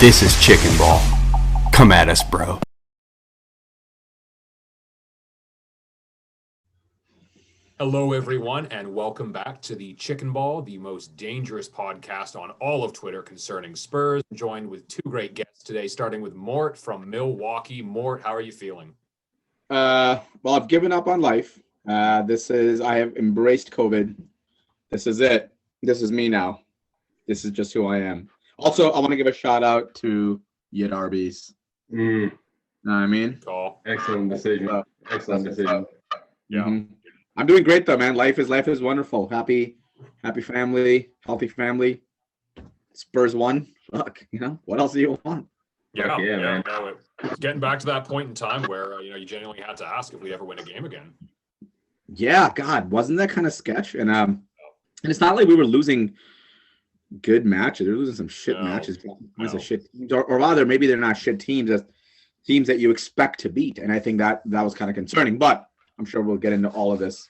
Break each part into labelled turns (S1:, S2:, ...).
S1: This is Chicken Ball. Come at us, bro.
S2: Hello, everyone, and welcome back to the Chicken Ball, the most dangerous podcast on all of Twitter concerning Spurs. I'm joined with two great guests today, starting with Mort from Milwaukee. Mort, how are you feeling?
S3: Well, I've given up on life. I have embraced COVID. This is it. This is me now. This is just who I am. Also, I want to give a shout out to Yid Arby's. Know what I mean?
S2: Call.
S4: Excellent decision. Excellent decision.
S2: Yeah.
S3: Mm-hmm. I'm doing great though, man. Life is wonderful. Happy family, healthy family. Spurs won. Fuck, what else do you want?
S2: Yeah,
S4: man.
S2: No, it's getting back to that point in time where you genuinely had to ask if we'd ever win a game again.
S3: Yeah, God, wasn't that kind of sketch? And it's not like we were losing good matches. They're losing some shit matches. Of shit teams, or rather, maybe they're not shit teams. As teams that you expect to beat, and I think that was kind of concerning. But I'm sure we'll get into all of this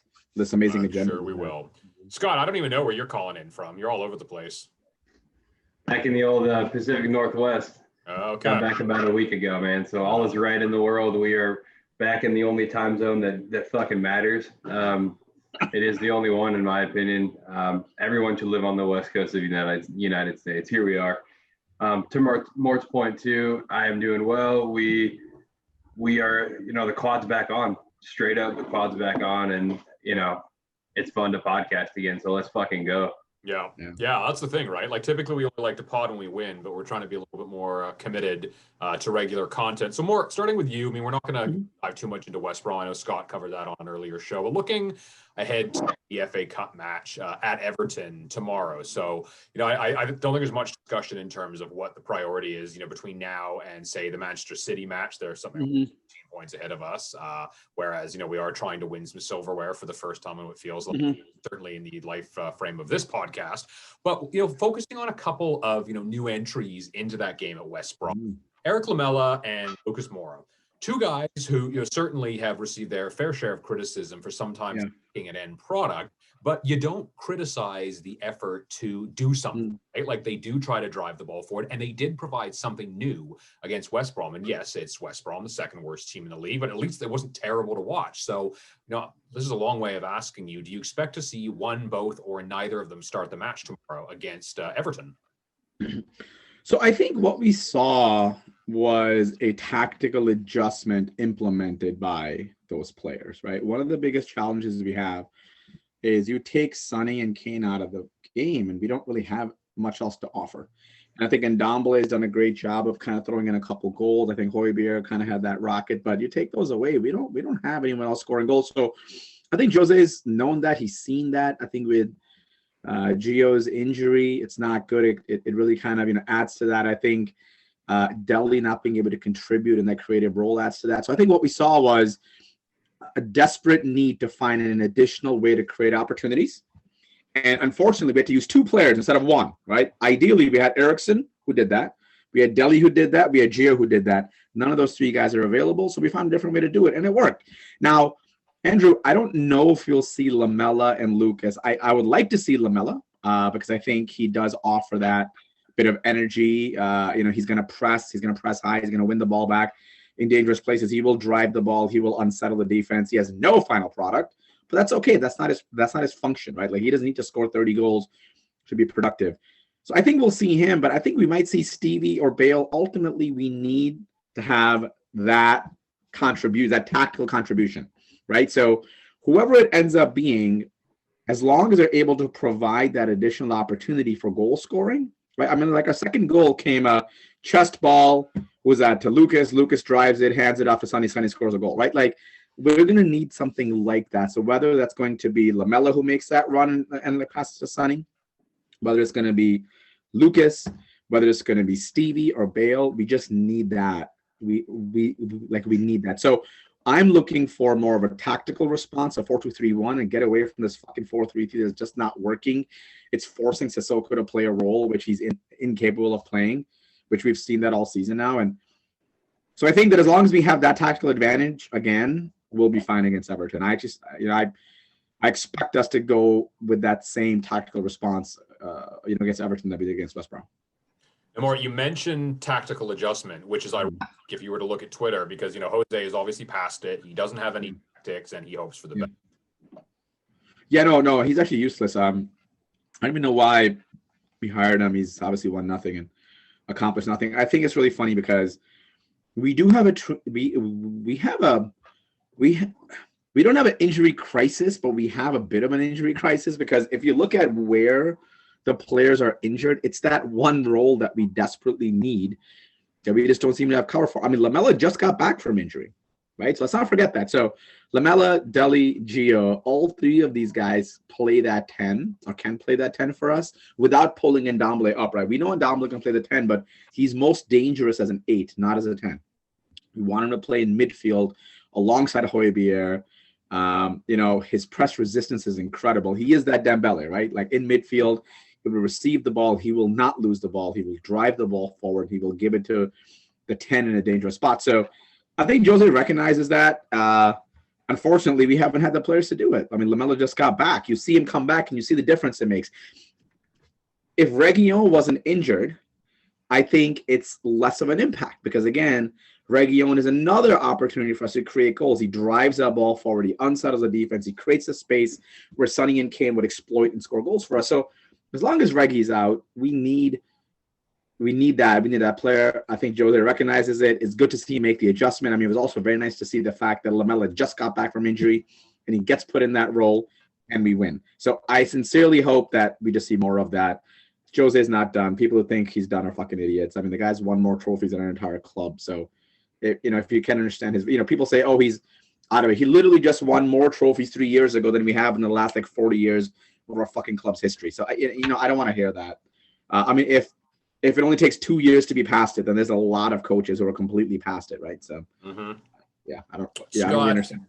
S3: amazing agenda.
S2: Sure, we will. Scott, I don't even know where you're calling in from. You're all over the place.
S4: Back in the old Pacific Northwest.
S2: Okay.
S4: Got back about a week ago, man. So all is right in the world. We are back in the only time zone that fucking matters. It is the only one, in my opinion. Everyone should live on the west coast of the United States. Here we are. To Mort's point too, I am doing well. We are, the quad's back on. Straight up, the quad's back on, and it's fun to podcast again. So let's fucking go.
S2: Yeah, that's the thing, right? Like typically we only like to pod when we win, but we're trying to be a little bit more committed to regular content. So more starting with you. I mean, we're not going to dive too much into West Brom. I know Scott covered that on an earlier show. But looking ahead to the FA Cup match at Everton tomorrow. So I don't think there's much discussion in terms of what the priority is. Between now and say the Manchester City match, there's something 15 points ahead of us. Whereas we are trying to win some silverware for the first time in what feels like certainly in the life frame of this podcast. But focusing on a couple of new entries into that game at West Brom, Erik Lamela and Lucas Moura, two guys who certainly have received their fair share of criticism for sometimes being an end product, but you don't criticize the effort to do something, right? Like they do try to drive the ball forward, and they did provide something new against West Brom. And yes, it's West Brom, the second worst team in the league, but at least it wasn't terrible to watch. So, this is a long way of asking you, do you expect to see one, both, or neither of them start the match tomorrow against Everton?
S3: So I think what we saw was a tactical adjustment implemented by those players, right? One of the biggest challenges we have is you take Sonny and Kane out of the game, and we don't really have much else to offer. And I think Ndombele has done a great job of kind of throwing in a couple goals. I think Højbjerg kind of had that rocket, but you take those away, we don't have anyone else scoring goals. So I think Jose's known that. He's seen that. I think with Gio's injury, it's not good. It really kind of adds to that. I think Dele not being able to contribute in that creative role adds to that. So I think what we saw was a desperate need to find an additional way to create opportunities. And unfortunately, we had to use two players instead of one, right? Ideally, we had Eriksen, who did that. We had Dele, who did that. We had Gio, who did that. None of those three guys are available, so we found a different way to do it, and it worked. Now, Andrew, I don't know if you'll see Lamela and Lucas. I would like to see Lamela because I think he does offer that bit of energy. He's going to press. He's going to press high. He's going to win the ball back in dangerous places. He will drive the ball. He will unsettle the defense. He has no final product, but that's okay. That's not his function, right? Like he doesn't need to score 30 goals to be productive. So I think we'll see him, but I think we might see Stevie or Bale. Ultimately, we need to have that tactical contribution. Right. So whoever it ends up being, as long as they're able to provide that additional opportunity for goal scoring, right? I mean, like our second goal came a chest ball, was that to Lucas. Lucas drives it, hands it off to Sonny. Sonny scores a goal, right? Like we're going to need something like that. So whether that's going to be Lamela who makes that run and the pass to Sonny, whether it's going to be Lucas, whether it's going to be Stevie or Bale, we just need that. We need that. So I'm looking for more of a tactical response, a 4-2-3-1, and get away from this fucking 4-3-3 that's just not working. It's forcing Sissoko to play a role which he's incapable of playing, which we've seen that all season now. And so I think that as long as we have that tactical advantage, again, we'll be fine against Everton. I expect us to go with that same tactical response, against Everton that we did against West Brom.
S2: And Mort, you mentioned tactical adjustment, which is ironic if you were to look at Twitter, because Jose is obviously past it. He doesn't have any tactics, and he hopes for the best.
S3: Yeah, no, he's actually useless. I don't even know why we hired him. He's obviously won nothing and accomplished nothing. I think it's really funny because we do have we don't have an injury crisis, but we have a bit of an injury crisis, because if you look at where the players are injured, it's that one role that we desperately need that we just don't seem to have cover for. I mean, Lamela just got back from injury, right? So let's not forget that. So Lamela, Deli, Gio, all three of these guys play that 10 or can play that 10 for us without pulling Ndombele up, right? We know Ndombele can play the 10, but he's most dangerous as an 8, not as a 10. We want him to play in midfield alongside Højbjerg. His press resistance is incredible. He is that Dembele, right? Like in midfield, he will receive the ball. He will not lose the ball. He will drive the ball forward. He will give it to the 10 in a dangerous spot. So I think Jose recognizes that. Unfortunately, we haven't had the players to do it. I mean, Lamela just got back. You see him come back, and you see the difference it makes. If Reguilón wasn't injured, I think it's less of an impact, because, again, Reguilón is another opportunity for us to create goals. He drives that ball forward. He unsettles the defense. He creates a space where Sonny and Kane would exploit and score goals for us. So as long as Reggie's out, we need that. We need that player. I think Jose recognizes it. It's good to see him make the adjustment. I mean, it was also very nice to see the fact that Lamela just got back from injury and he gets put in that role and we win. So I sincerely hope that we just see more of that. Jose's not done. People who think he's done are fucking idiots. I mean, the guy's won more trophies than our entire club. So, if you can understand his, people say, oh, he's out of it. He literally just won more trophies 3 years ago than we have in the last 40 years of our fucking club's history. So, I don't want to hear that. I mean, if it only takes 2 years to be past it, then there's a lot of coaches who are completely past it, right? So, I don't understand.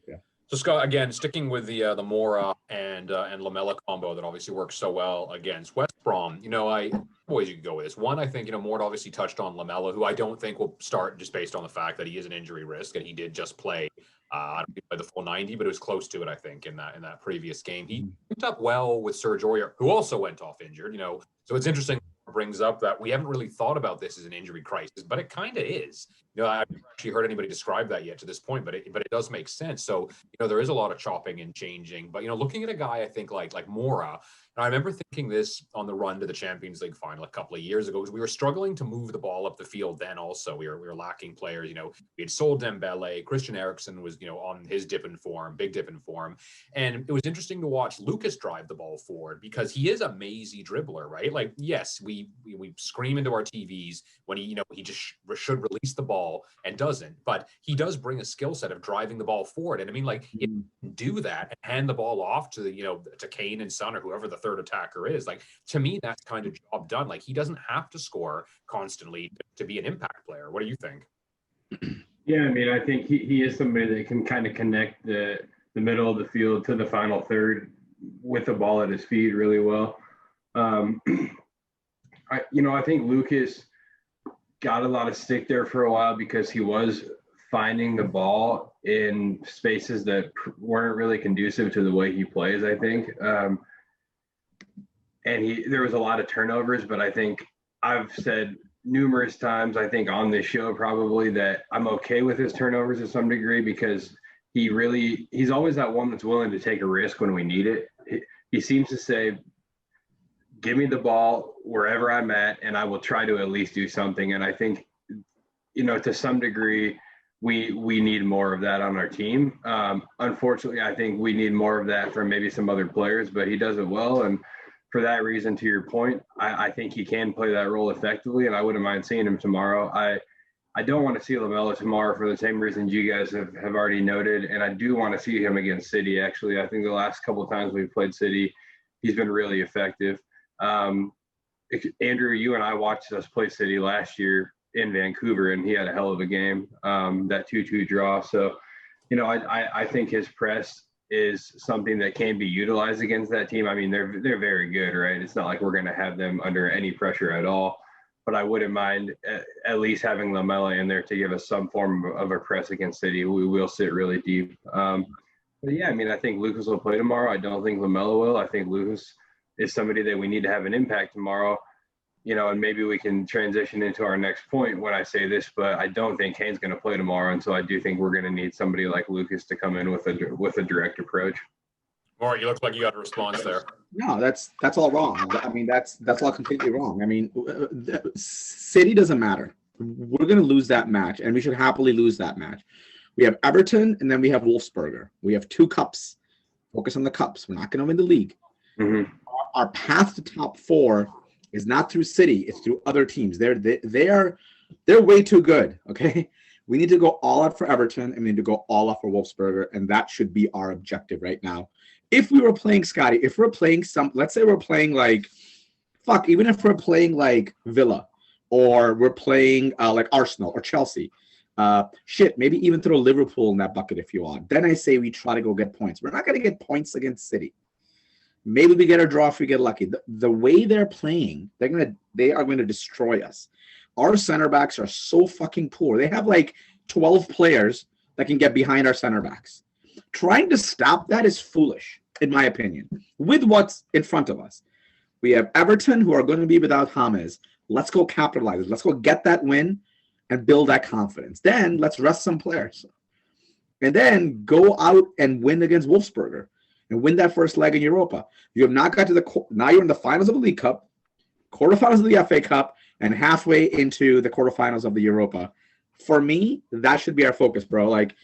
S3: Yeah.
S2: So Scott, again, sticking with the Moura and Lamela combo that obviously works so well against West Brom. Ways you could go with this. One, I think Mort obviously touched on Lamela, who I don't think will start just based on the fact that he is an injury risk, and he did just play. I don't think by the full 90, but it was close to it. I think in that previous game, he picked up well with Serge Aurier, who also went off injured. So it's interesting. Brings up that we haven't really thought about this as an injury crisis, but it kind of is. I haven't actually heard anybody describe that yet to this point, but it does make sense. So there is a lot of chopping and changing. But looking at a guy, I think like Moura, and I remember thinking this on the run to the Champions League final a couple of years ago, because we were struggling to move the ball up the field. Then also we were lacking players. We had sold Dembele, Christian Eriksen was on his big dip in form, and it was interesting to watch Lucas drive the ball forward, because he is a mazy dribbler, right? Like, yes, we scream into our TVs when he just should release the ball and doesn't, but he does bring a skill set of driving the ball forward. And I mean, if you do that and hand the ball off to to Kane and Son or whoever the third attacker is, to me, that's kind of job done. He doesn't have to score constantly to be an impact player. What do you think?
S4: Yeah, I mean, I think he is somebody that can kind of connect the middle of the field to the final third with the ball at his feet really well. I think Lucas got a lot of stick there for a while because he was finding the ball in spaces that weren't really conducive to the way he plays, I think. And there was a lot of turnovers, but I think I've said numerous times, I think on this show probably, that I'm okay with his turnovers to some degree, because he's always that one that's willing to take a risk when we need it. He seems to say, give me the ball wherever I'm at, and I will try to at least do something. And I think, to some degree, we need more of that on our team. Unfortunately, I think we need more of that from maybe some other players, but he does it well. And for that reason, to your point, I think he can play that role effectively, and I wouldn't mind seeing him tomorrow. I don't want to see Lamela tomorrow for the same reasons you guys have already noted, and I do want to see him against City, actually. I think the last couple of times we've played City, he's been really effective. Andrew, you and I watched us play City last year in Vancouver, and he had a hell of a game, that 2-2 draw. So, I think his press is something that can be utilized against that team. I mean, they're very good, right? It's not like we're going to have them under any pressure at all, but I wouldn't mind at least having Lamela in there to give us some form of a press against City. We will sit really deep. But yeah, I mean, I think Lucas will play tomorrow. I don't think Lamela will. I think Lucas is somebody that we need to have an impact tomorrow. and maybe we can transition into our next point when I say this, but I don't think Kane's going to play tomorrow, and so I do think we're going to need somebody like Lucas to come in with a direct approach.
S2: Mort, you look like you got a response there.
S3: No, that's all wrong. I mean, that's all completely wrong. I mean, City doesn't matter. We're going to lose that match, and we should happily lose that match. We have Everton, and then we have Wolfsburger. We have 2 cups. Focus on the cups. We're not going to win the league.
S4: Mm-hmm.
S3: Our path to top 4 is not through City. It's through other teams. They're way too good. Okay, we need to go all out for Everton, and we need to go all out for Wolfsburger, and that should be our objective right now. If we were playing Scotty, if we're playing let's say we're playing even if we're playing like Villa, or we're playing like Arsenal or Chelsea, maybe even throw Liverpool in that bucket if you want. Then I say we try to go get points. We're not going to get points against City. Maybe we get a draw if we get lucky. The way they're playing, they are going to destroy us. Our center backs are so fucking poor. They have like 12 players that can get behind our center backs. Trying to stop that is foolish, in my opinion, with what's in front of us. We have Everton, who are going to be without James. Let's go capitalize. Let's go get that win and build that confidence. Then let's rest some players. And then go out and win against Wolfsburger and win that first leg in Europa. You have not got to now you're in the finals of the League Cup, quarterfinals of the FA Cup, and halfway into the quarterfinals of the Europa. For me, that should be our focus, bro. Like,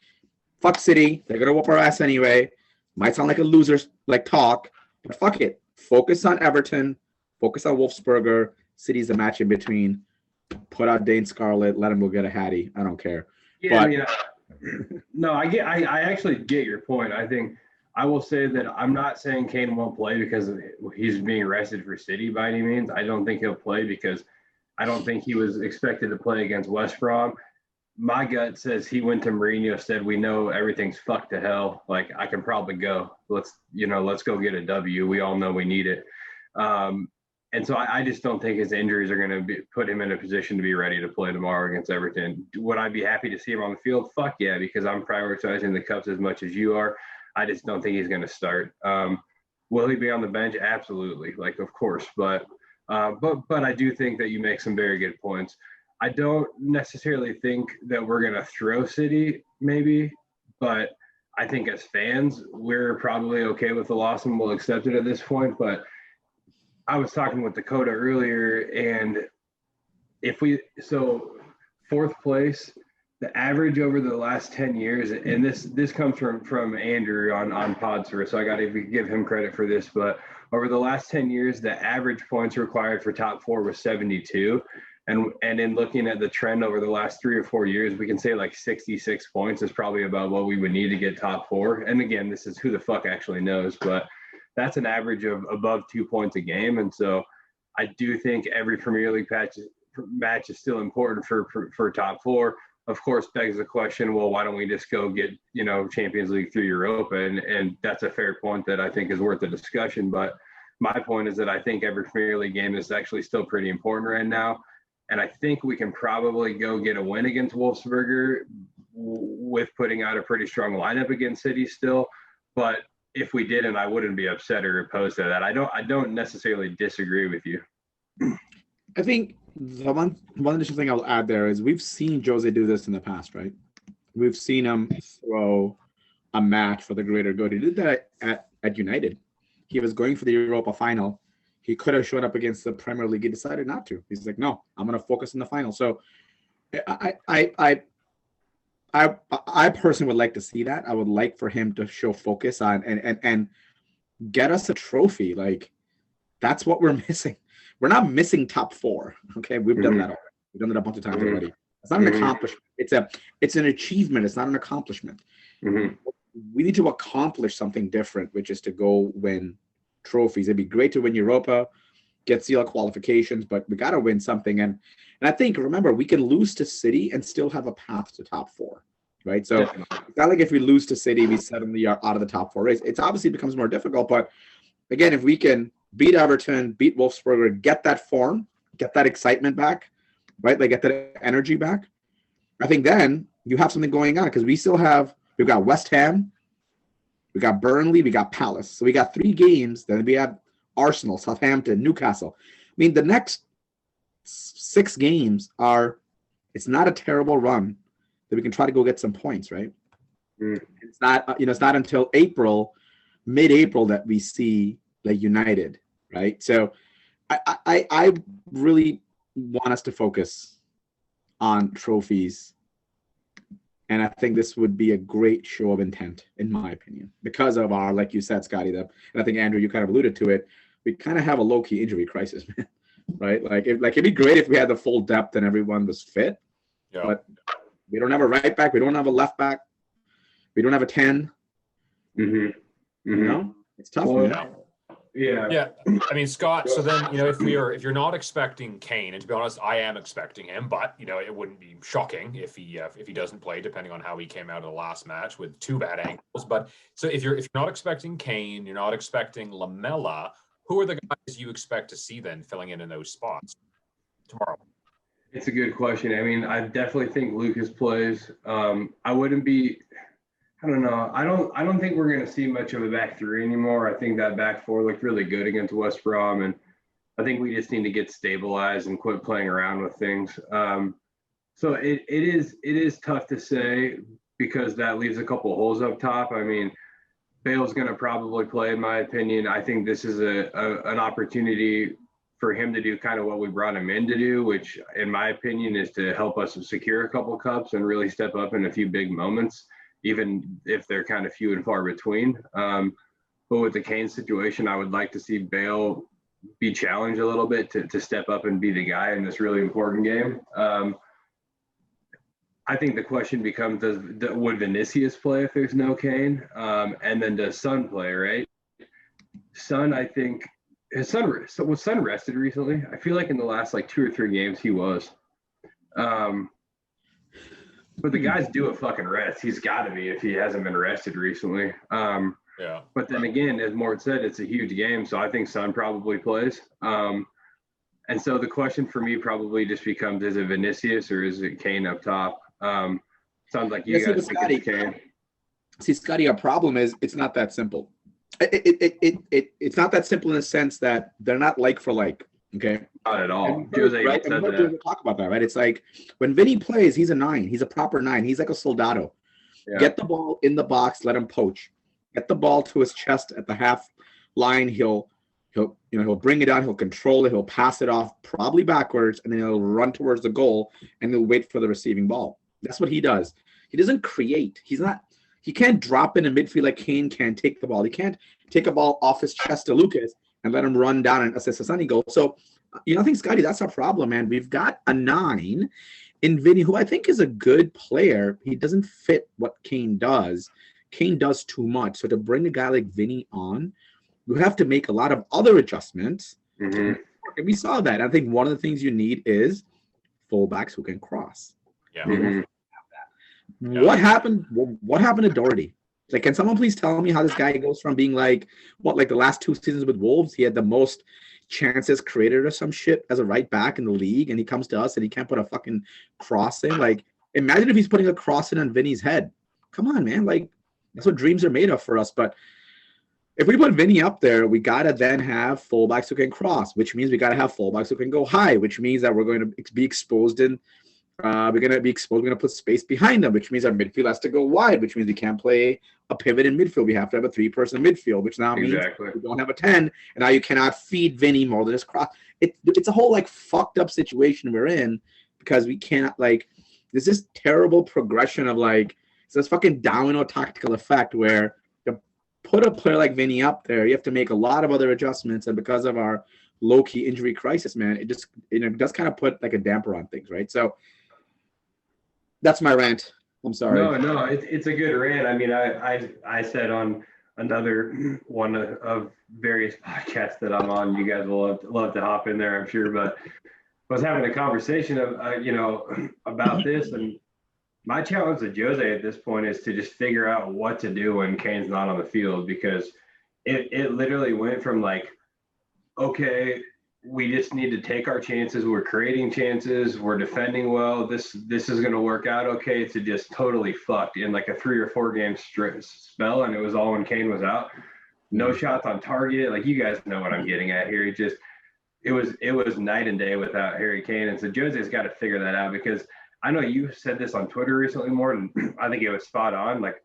S3: fuck City. They're going to whoop our ass anyway. Might sound like a loser's talk, but fuck it. Focus on Everton. Focus on Wolfsburger. City's a match in between. Put out Dane Scarlett. Let him go get a Hattie. I don't care.
S4: Yeah, no, I actually get your point. I think I will say that I'm not saying Kane won't play because he's being rested for City by any means. I don't think he'll play because I don't think he was expected to play against West Brom. My gut says he went to Mourinho, said, we know everything's fucked to hell. Like, I can probably go. Let's go get a W. We all know we need it. And so I just don't think his injuries are going to put him in a position to be ready to play tomorrow against Everton. Would I be happy to see him on the field? Fuck yeah, because I'm prioritizing the Cups as much as you are. I just don't think he's going to start. Will he be on the bench? Absolutely. Of course. But I do think that you make some very good points. I don't necessarily think that we're going to throw City, maybe, but I think as fans, we're probably okay with the loss and we'll accept it at this point. But I was talking with Dakota earlier, and fourth place, the average over the last 10 years, and this comes from Andrew on Podser, so I got to give him credit for this, but over the last 10 years, the average points required for top 4 was 72. And in looking at the trend over the last 3 or 4 years, we can say 66 points is probably about what we would need to get top 4. And again, this is who the fuck actually knows, but that's an average of above 2 points a game. And so I do think every Premier League match is still important for top 4. Of course, begs the question, well, why don't we just go get, Champions League through Europa? And that's a fair point that I think is worth a discussion. But my point is that I think every Premier League game is actually still pretty important right now. And I think we can probably go get a win against Wolfsburger with putting out a pretty strong lineup against City still. But if we didn't, I wouldn't be upset or opposed to that. I don't necessarily disagree with you.
S3: I think the one additional thing I'll add there is we've seen Jose do this in the past, right? We've seen him throw a match for the greater good. He did that at United. He was going for the Europa final. He could have shown up against the Premier League. He decided not to. He's like, no, I'm going to focus on the final. So I personally would like to see that. I would like for him to show focus on and get us a trophy. That's what we're missing. We're not missing top 4. Okay, we've done that already. We've done that a bunch of times already. It's not an accomplishment. It's an achievement. It's not an accomplishment. We need to accomplish something different, which is to go win trophies. It'd be great to win Europa, get CL qualifications, but we got to win something. And I think, remember, we can lose to City and still have a path to top 4, right? So it's not like if we lose to City, we suddenly are out of the top 4 race. It's obviously becomes more difficult, but again, if we can beat Everton, beat Wolfsburger, get that form, get that excitement back, right? Get that energy back. I think then you have something going on because we've got West Ham, we got Burnley, we got Palace. So we got 3 games. Then we have Arsenal, Southampton, Newcastle. I mean, the next 6 games it's not a terrible run that we can try to go get some points, right? It's not, it's not until mid-April that we see like United, right? So I really want us to focus on trophies. And I think this would be a great show of intent, in my opinion, because of our, like you said, Scotty, and I think, Andrew, you kind of alluded to it. We kind of have a low-key injury crisis, man, right? It'd be great if we had the full depth and everyone was fit, but we don't have a right back. We don't have a left back. We don't have a 10. You know, it's tough.
S4: Yeah.
S2: I mean, Scott, so then, if you're not expecting Kane, and to be honest, I am expecting him, but it wouldn't be shocking if he doesn't play, depending on how he came out of the last match with 2 bad ankles. But so if you're not expecting Kane, you're not expecting Lamela, who are the guys you expect to see then filling in those spots tomorrow?
S4: It's a good question. I mean, I definitely think Lucas plays. I wouldn't be. I don't know. I don't think we're going to see much of a back 3 anymore. I think that back 4 looked really good against West Brom, and I think we just need to get stabilized and quit playing around with things. So it is tough to say because that leaves a couple holes up top. I mean, Bale's going to probably play, in my opinion. I think this is an opportunity for him to do kind of what we brought him in to do, which, in my opinion, is to help us secure a couple cups and really step up in a few big moments, even if they're kind of few and far between. But with the Kane situation, I would like to see Bale be challenged a little bit to step up and be the guy in this really important game. I think the question becomes, would Vinicius play if there's no Kane? And then does Son play, right? Son, I think, was Son rested recently? I feel like in the last 2 or 3 games he was. But the guy's due a fucking rest. He's got to be if he hasn't been rested recently. But then again, as Mort said, it's a huge game, so I think Son probably plays. And so the question for me probably just becomes, is it Vinicius or is it Kane up top? Sounds like you guys think it's Kane.
S3: See, Scotty, our problem is it's not that simple. It's not that simple in the sense that they're not like for like. Okay.
S4: Not at all.
S3: Jose right? Said that. Talk about that, right? It's like when Vinny plays, he's a 9. He's a proper 9. He's like a soldado. Yeah. Get the ball in the box, let him poach. Get the ball to his chest at the half line. He'll bring it down. He'll control it. He'll pass it off, probably backwards, and then he'll run towards the goal and he'll wait for the receiving ball. That's what he does. He doesn't create. He can't drop in a midfield like Kane can take the ball. He can't take a ball off his chest to Lucas and let him run down and assist a sunny goal. So, I think, Scotty, that's our problem, man. We've got a 9 in Vinny, who I think is a good player. He doesn't fit what Kane does. Kane does too much. So to bring a guy like Vinny on, we have to make a lot of other adjustments. And we saw that. I think one of the things you need is fullbacks who can cross.
S2: Yeah.
S3: What happened? What happened to Doherty? Can someone please tell me how this guy goes from being the last 2 seasons with Wolves, he had the most chances created or some shit as a right back in the league, and he comes to us and he can't put a fucking cross in. Imagine if he's putting a cross in on Vinny's head. Come on, man. That's what dreams are made of for us. But if we put Vinny up there, we got to then have fullbacks who can cross, which means we got to have fullbacks who can go high, which means that we're going to be exposed in we're going to put space behind them, which means our midfield has to go wide, which means we can't play a pivot in midfield. We have to have a 3-person midfield, which now means we don't have a 10, and now you cannot feed Vinny more than his cross. It's a whole fucked up situation we're in because we cannot there's this terrible progression of it's this fucking domino tactical effect where to put a player like Vinny up there, you have to make a lot of other adjustments, and because of our low-key injury crisis, man, it just does kind of put a damper on things, right? So that's my rant. I'm sorry.
S4: No, it's a good rant. I mean, I said on another one of various podcasts that I'm on, you guys will love to hop in there, I'm sure, but I was having a conversation of, about this, and my challenge to Jose at this point is to just figure out what to do when Kane's not on the field, because it literally went from okay, we just need to take our chances. We're creating chances. We're defending well. This is going to work out okay, to just totally fucked in a 3 or 4 game spell. And it was all when Kane was out. No shots on target. You guys know what I'm getting at here. it was night and day without Harry Kane. And so Jose's got to figure that out, because I know you said this on Twitter recently, more, and I think it was spot on. Like,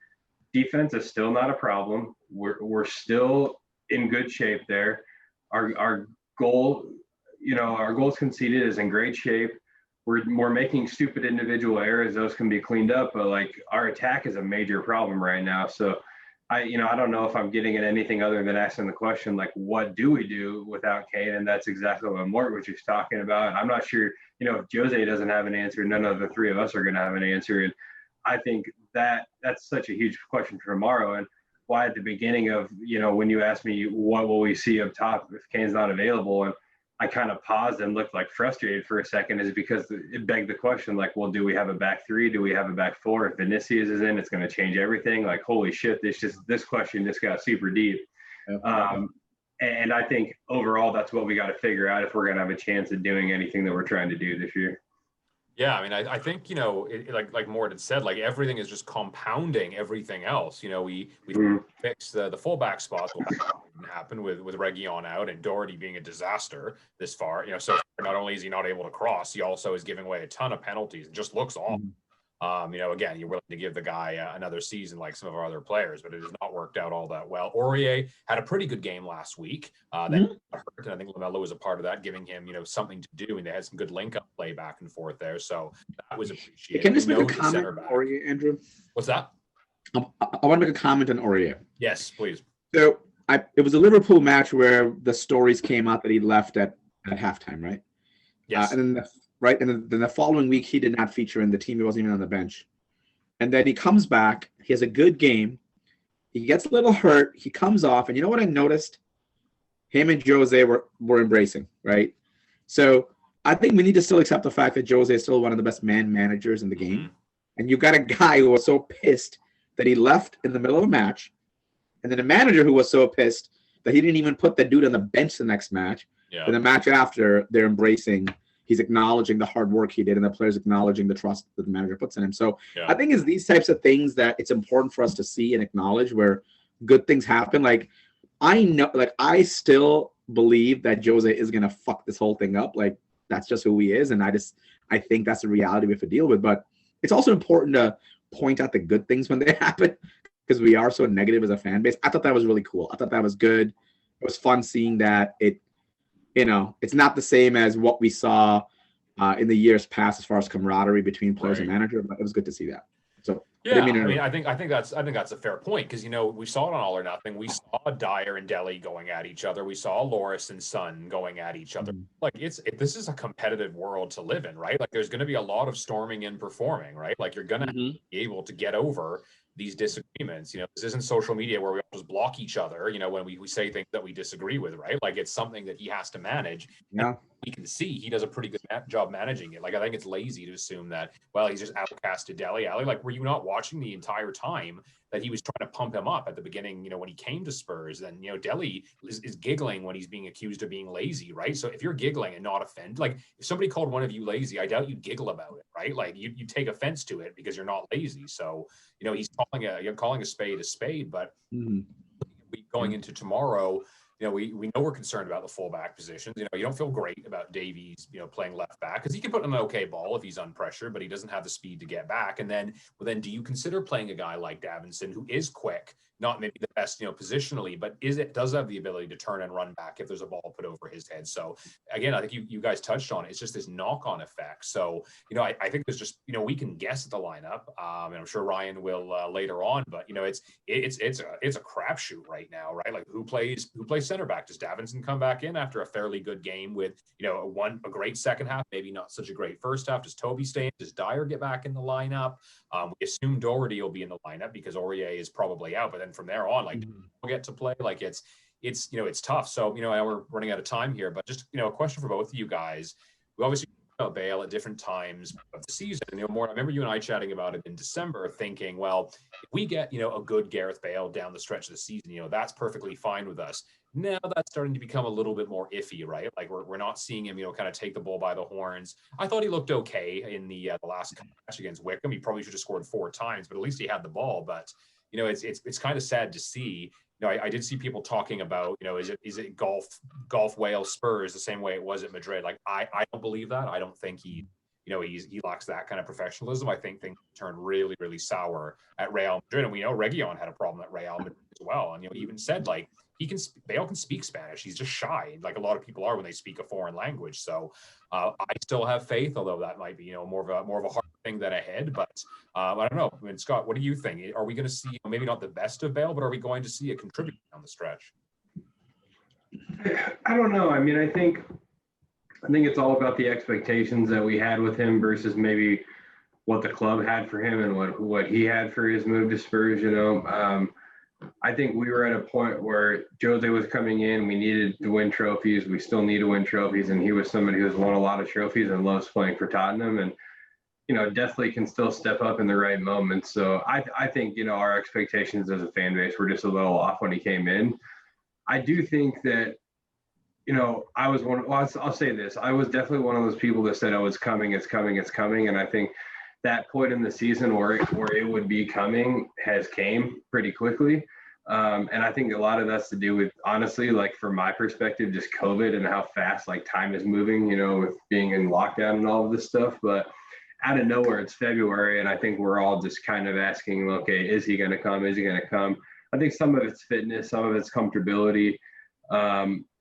S4: defense is still not a problem. We're still in good shape there. Our goal, our goals conceded is in great shape. We're making stupid individual errors. Those can be cleaned up, but like, our attack is a major problem right now. So I don't know if I'm getting at anything other than asking the question, like, what do we do without Kane? And that's exactly what Mort was just talking about. I'm not sure, if Jose doesn't have an answer, none of the three of us are going to have an answer. And I think that's such a huge question for tomorrow. And why at the beginning of, when you asked me what will we see up top if Kane's not available, and I kind of paused and looked like frustrated for a second, is because it begged the question, like, well, do we have a back three? Do we have a back four? If Vinicius is in, it's going to change everything. Like, holy shit, this question just got super deep. And I think overall, that's what we got to figure out if we're going to have a chance at doing anything that we're trying to do this year.
S2: Yeah, I mean, I think, like Mort had said, like, everything is just compounding everything else. We fixed the fullback spots. Well, that didn't happen with Reguilon out and Doherty being a disaster this far. So not only is he not able to cross, he also is giving away a ton of penalties. It just looks awful. Again, you're willing to give the guy another season like some of our other players, but it has not worked out all that well. Aurier had a pretty good game last week. That hurt, and I think Lamela was a part of that, giving him, something to do, and they had some good link-up play back and forth there, so that was appreciated.
S3: Can I just make a comment on Aurier, Andrew?
S2: What's that?
S3: I want to make a comment on Aurier.
S2: Yes, please.
S3: So it was a Liverpool match where the stories came out that he left at halftime, right?
S2: Yes.
S3: And then the following week, he did not feature in the team. He wasn't even on the bench. And then he comes back. He has a good game. He gets a little hurt. He comes off. And you know what I noticed? Him and Jose were embracing, right? So I think we need to still accept the fact that Jose is still one of the best man managers in the game. And you've got a guy who was so pissed that he left in the middle of a match. And then a manager who was so pissed that he didn't even put the dude on the bench the next match.
S2: Yeah.
S3: And the match after, they're embracing. He's acknowledging the hard work he did, and the players acknowledging the trust that the manager puts in him. So I think it's these types of things that it's important for us to see and acknowledge where good things happen. Like, I still believe that Jose is going to fuck this whole thing up. Like, that's just who he is. And I think that's the reality we have to deal with. But it's also important to point out the good things when they happen, because we are so negative as a fan base. I thought that was really cool. I thought that was good. It was fun seeing that it's not the same as what we saw in the years past as far as camaraderie between players and manager, but it was good to see that. So
S2: I think that's a fair point, because we saw it on All or Nothing. We saw Dyer and Dele going at each other. We saw Loris and Son going at each other. Like, this is a competitive world to live in, right? Like, there's going to be a lot of storming and performing, right? Like, you're going to be able to get over these disagreements. This isn't social media where we all just block each other, when we say things that we disagree with, right? Like, it's something that he has to manage.
S3: Yeah.
S2: We can see he does a pretty good job managing it. Like, I think it's lazy to assume that, well, he's just outcasted Dele Alli. Like, were you not watching the entire time that he was trying to pump him up at the beginning, when he came to Spurs? Then, Dele is giggling when he's being accused of being lazy, right? So if you're giggling and not offended, like, if somebody called one of you lazy, I doubt you'd giggle about it, right? Like, you take offense to it because you're not lazy. So, he's calling a spade, but going into tomorrow, we know we're concerned about the fullback positions. You don't feel great about Davies, playing left back, because he can put in an okay ball if he's unpressured, but he doesn't have the speed to get back. And then do you consider playing a guy like Davinson, who is quick, not maybe the best, positionally, but does have the ability to turn and run back if there's a ball put over his head? So again, I think you guys touched on it. It's just this knock-on effect. So, I think there's just, we can guess at the lineup, and I'm sure Ryan will later on, but it's a crapshoot right now, right? Like, who plays center back? Does Davinson come back in after a fairly good game with, a great second half, maybe not such a great first half? Does Toby stay in? Does Dyer get back in the lineup? We assume Doherty will be in the lineup because Aurier is probably out, but then from there on, like, we'll get to play. Like, it's tough. So, we're running out of time here, but just, a question for both of you guys. We obviously talk about Bale at different times of the season. Mort, I remember you and I chatting about it in December, thinking, well, if we get, a good Gareth Bale down the stretch of the season, that's perfectly fine with us. Now that's starting to become a little bit more iffy, right? Like, we're not seeing him, kind of take the bull by the horns. I thought he looked okay in the last match against Wickham. He probably should have scored 4 times, but at least he had the ball. But it's kind of sad to see. I did see people talking about, is it golf whale Spurs the same way it was at Madrid? Like, I don't believe that. I don't think he lacks that kind of professionalism. I think things turned really, really sour at Real Madrid. And we know Reguilon had a problem at Real Madrid as well. And, he even said, like, Bale can speak Spanish. He's just shy, like a lot of people are when they speak a foreign language. So I still have faith, although that might be, more of a hard thing than a head. But I don't know. I mean, Scott, what do you think? Are we going to see maybe not the best of Bale, but are we going to see a contributor on the stretch?
S4: I don't know. I mean, I think it's all about the expectations that we had with him versus maybe what the club had for him and what he had for his move to Spurs. I think we were at a point where Jose was coming in. We needed to win trophies. We still need to win trophies. And he was somebody who's won a lot of trophies and loves playing for Tottenham. And, definitely can still step up in the right moments. So I think, our expectations as a fan base were just a little off when he came in. I do think that, I'll say this. I was definitely one of those people that said, oh, it's coming. And I think that point in the season where it would be coming has came pretty quickly. And I think a lot of that's to do with, honestly, like from my perspective, just COVID and how fast like time is moving, with being in lockdown and all of this stuff. But out of nowhere, it's February. And I think we're all just kind of asking, okay, is he going to come? Is he going to come? I think some of it's fitness, some of it's comfortability.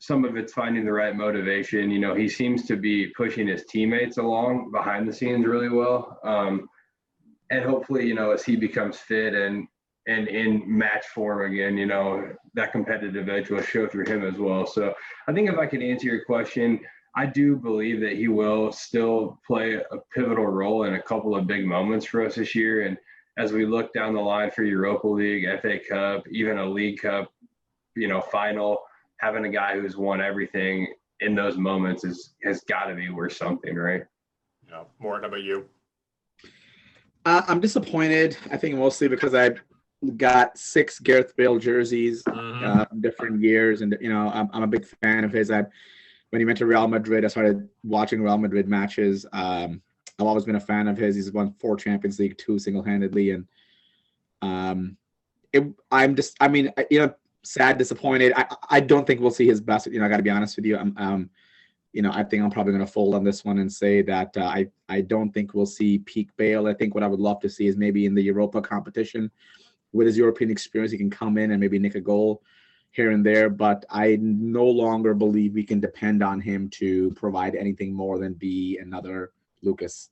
S4: Some of it's finding the right motivation. He seems to be pushing his teammates along behind the scenes really well. And hopefully, as he becomes fit and in match form again, that competitive edge will show through him as well. So I think if I can answer your question, I do believe that he will still play a pivotal role in a couple of big moments for us this year. And as we look down the line for Europa League, FA Cup, even a League Cup, final, having a guy who's won everything in those moments has got to be worth something, right?
S2: Yeah. Mort, how about you?
S3: I'm disappointed. I think mostly because I got 6 Gareth Bale jerseys, different years, and I'm a big fan of his. When he went to Real Madrid, I started watching Real Madrid matches. I've always been a fan of his. He's won 4 Champions League, 2 single-handedly, and sad, disappointed. I don't think we'll see his best. I got to be honest with you. I think I'm probably going to fold on this one and say that I don't think we'll see peak Bale. I think what I would love to see is maybe in the Europa competition, with his European experience, he can come in and maybe nick a goal here and there. But I no longer believe we can depend on him to provide anything more than be another Lucas,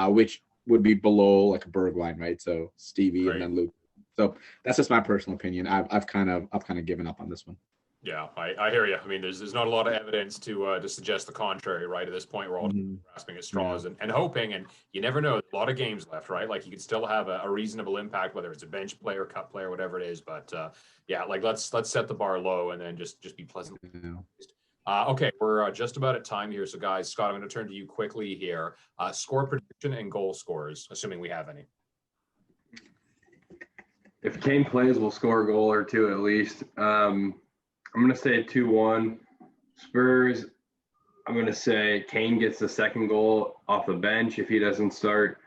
S3: which would be below like a Bergwijn, right? So Stevie
S2: Right.
S3: and then Luke. So that's just my personal opinion. I've kind of given up on this one.
S2: Yeah, I hear you. I mean, there's not a lot of evidence to suggest the contrary, right? At this point, we're all grasping at straws and hoping, and you never know. A lot of games left, right? Like you could still have a reasonable impact, whether it's a bench player, cut player, whatever it is. But like let's set the bar low and then just be pleasant. Okay, we're just about at time here. So guys, Scott, I'm going to turn to you quickly here. Score prediction and goal scores, assuming we have any.
S4: If Kane plays, we'll score a goal or 2 at least. I'm going to say 2-1. Spurs, I'm going to say Kane gets the second goal off the bench if he doesn't start.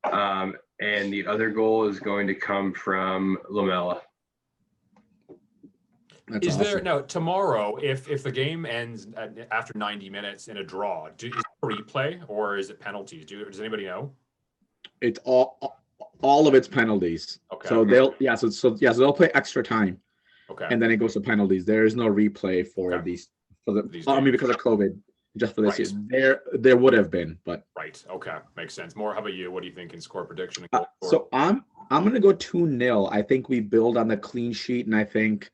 S4: And the other goal is going to come from Lamela.
S3: That's
S2: Is
S3: awesome.
S2: there now tomorrow, if the game ends after 90 minutes in a draw, is it a replay or is it penalties? Does anybody know?
S3: It's all of its penalties.
S2: Okay.
S3: So they'll play extra time.
S2: Okay.
S3: And then it goes to penalties. There is no replay for these. Because of COVID, just for this year. There would have been, but
S2: right. Okay, makes sense. More. How about you? What do you think in score prediction?
S3: So I'm gonna go 2-0. I think we build on the clean sheet, and I think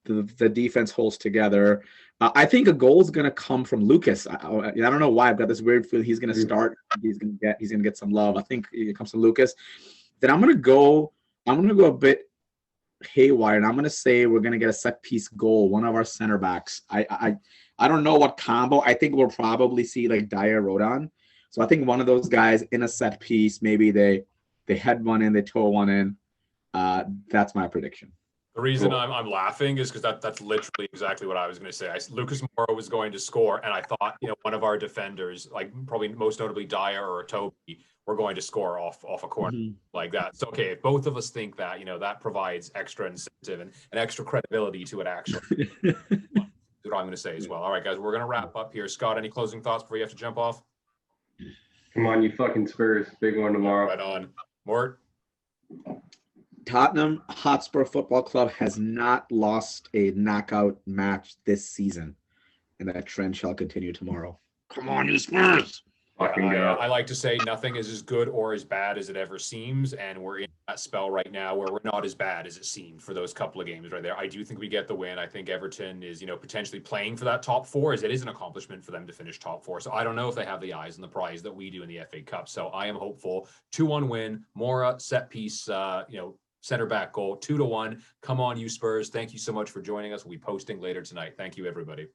S3: the defense holds together. I think a goal is gonna come from Lucas. I don't know why. I've got this weird feeling he's gonna start. He's gonna get some love. I think it comes from Lucas. Then I'm gonna go a bit haywire, and I'm gonna say we're gonna get a set piece goal. One of our center backs. I don't know what combo. I think we'll probably see like Dyer Rodon. So I think one of those guys in a set piece. Maybe they head one in, they toe one in. That's my prediction.
S2: The reason I'm laughing is because that's literally exactly what I was going to say. Lucas Moura was going to score, and I thought one of our defenders, like probably most notably Dyer or Toby, we're going to score off a corner like that. So, okay, if both of us think that, that provides extra incentive and extra credibility to it actually. That's what I'm going to say as well. All right, guys, we're going to wrap up here. Scott, any closing thoughts before you have to jump off?
S4: Come on, you fucking Spurs. Big one tomorrow.
S2: Right on. Mort?
S3: Tottenham Hotspur Football Club has not lost a knockout match this season, and that trend shall continue tomorrow. Come on, you Spurs!
S4: Fucking go.
S2: I like to say nothing is as good or as bad as it ever seems, and we're in that spell right now where we're not as bad as it seemed for those couple of games right there. I do think we get the win. I think Everton is, potentially playing for that top 4, as it is an accomplishment for them to finish top 4. So I don't know if they have the eyes on the prize that we do in the FA Cup. So I am hopeful. 2-1 win. Moura set piece, center back goal, 2-1. Come on, you Spurs. Thank you so much for joining us. We'll be posting later tonight. Thank you, everybody.